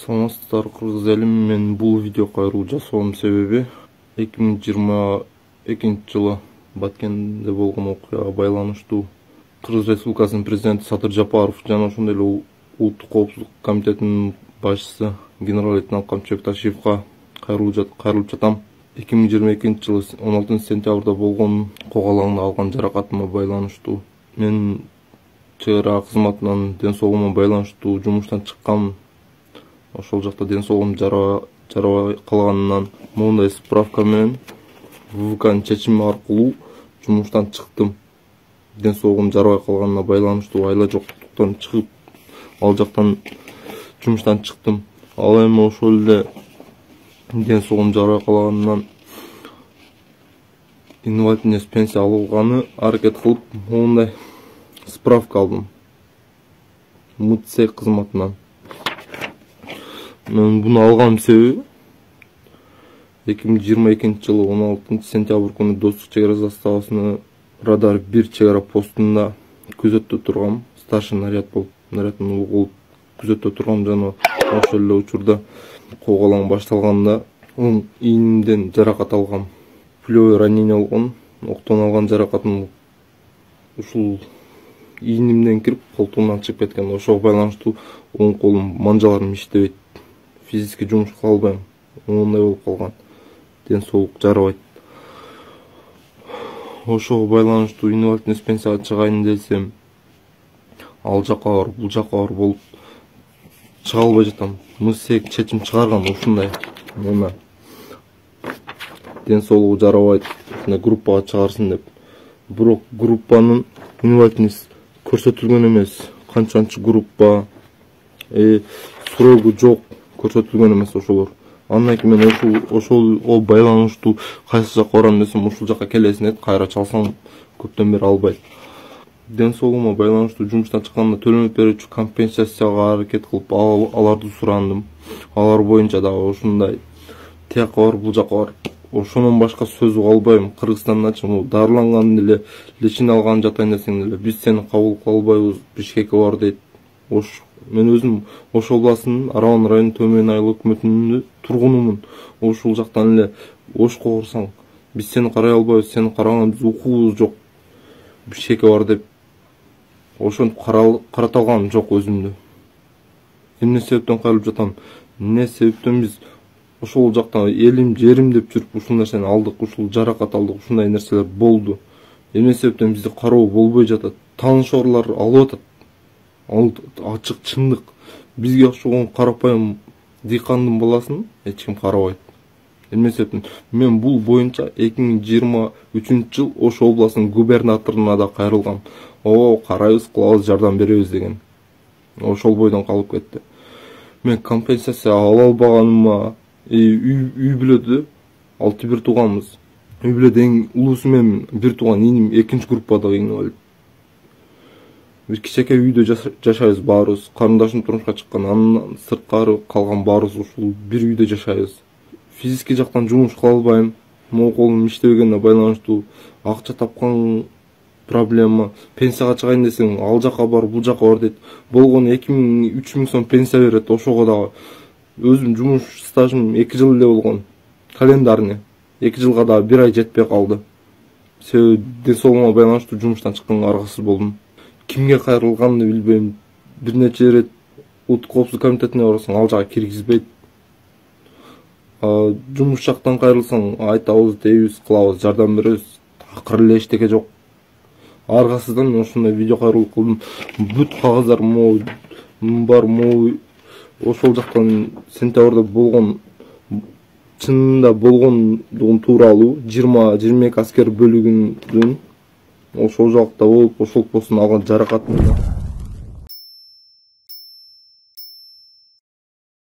Саламатсыздар кыргыз элим, мен бул видео кайруу жасоом себеби 2022 жылы Баткенде болгон окуяга байланыштуу Кыргыз Республикасынын президенти Садыр Жапаров жана ошондой эле Улуттук коопсуздук комитетинин башчысы генерал-лейтенант Камчыбек Ташиевка кайрылып жатам. 2022 жылы 16 сентябрда болгон кок алаңында алган жаракатыма байланыштуу мен чек ара кызматынан ден соолугума байланыштуу жумуштан чыккам. Ошол жакта ден соолугум жарабай калганынан моундай справка менен ВВКнын чечими аркылуу жумуштан чыктым. Ден соолугум жарабай калганына байланыштуу айла жоктуктан чыгып, ал жактан жумуштан чыктым. Ал эми ошол эле ден соолугум жарабай калганынан инвалидность пенсия алууганы аракет кылып, моундай справка алдым. МЦ кызматынан. Мен буну алган себеби 2022 жылы 16 сентябрь күнү Достук чек ара заставасына Радар 1 чек ара постунда күзөттө тургам. Старший наряд болуп күзөттө тургам жана ошол эле учурда кок алаң башталганда оң ийнимден жаракат алгам. Пулевой ранение болгон, октон алган жаракатым ушул ийнимден кирип колтугумдан чыгып кеткен. Ошого байланыштуу оң колум манжаларым иштебейт. Физически жумуш кыла албайм. Ондай болуп калган. Ден соолук жарабайт. Ошого байланыштуу инвалидность пенсияга чыгайын десем, ал жака бар, бул жака бар болуп чыга албай жатам. МС чечим чыгарган ушундай. Мына ден соолугу жарабайт, ушундай группага чыгарсын деп. Бирок группанын инвалидность көрсөтүлгөн эмес. Канчанчы группа, срогу жок, көрсөтүлгөн эмес ошолор. Андан кийин мен ошол байланыштуу кайсы жакка барам десем, ушул жакка келесин дейт, кайра чалсам көптөн бери албайт. Ден соолугума байланыштуу жумуштан чыкканда төлөнүп берүүчү компенсацияга аракет кылып аларды сурандым. Алар боюнча дагы ушундай тияка бар, бул жака бар. Ошонун башка сөз уга албайм. Кыргызстандачы дарыланган эле, лечение алган жатайын десең эле, биз сени кабыл кыла албайбыз, Бишкекке бар дейт. Мен өзүм Ош областынын Арабан районунун Төмөн айыл өкмөтүнүн тургунумун. Ошол жактан эле Ошко барсаң, биз сени карай албайбыз, сени караган биз укуубуз жок. Бишкекке бар деп ошентип карата алган жок өзүмдү. Эмне себептен кайрылып жатам? Эмне себептен биз ошол жакта элим, жерим деп жүрүп ушул нерсени алдык, ушул жаракат алдык, ушундай нерселер болду. Эмне себептен бизди кароо болбой жатат? Таанышарлар алып атат. Ал ачык чындык. Бизге окшогон карапайым дыйкандын баласын эч ким карабайт. Эмне себептен? Мен бул боюнча 2023 жыл Ош областынын губернаторуна да кайрылгам. Карайбыз, кылабыз, жардам беребиз деген. Ошол бойдон калып кетти. Мен компенсация ала албаганыма, үй бүлөдө 6 тууганбыз. Үй бүлөдө эң улуусу мен бир тууган иним 2 группадагы инвалид. Бир кичеке үйдө жашайбыз баарыбыз. Карындашым турмушка чыккан, андан сырткары калган баарыбыз ушул бир үйдө жашайбыз. Физически жактан жумуш кыла албайм. Могу колум иштебегенине байланыштуу акча тапкан проблема. Пенсияга чыгайын десең, ал жака бар, бул жака бар дейт. Болгону 2000-3000 сом пенсия берет. Ошого дагы өзүм жумуш стажым 2 жыл эле болгон. Календарный. 2 жылга дагы 1 ай жетпей калды. Себеби ден соолугума байланыштуу жумуштан чыкканга аргасыз болдум. Кимге кайрылганымды билбейм. Бир нече ирет Улуттук коопсуздук комитетине барсаң, ал жака киргизбейт. Жумуш жактан кайрылсаң, айтабыз, дейбиз, кылабыз, жардам беребиз. Акыры эле эчтеке жок. Аргасыздан ушундай видео кайрылуу кылдым. Бүт кагаздар бар, ошол жактан сентябрда болгон, чынында болгондугун тууралуу 20-22 аскер бөлүгүнүн ошол жакта болуп, ошол постун алган жаракатын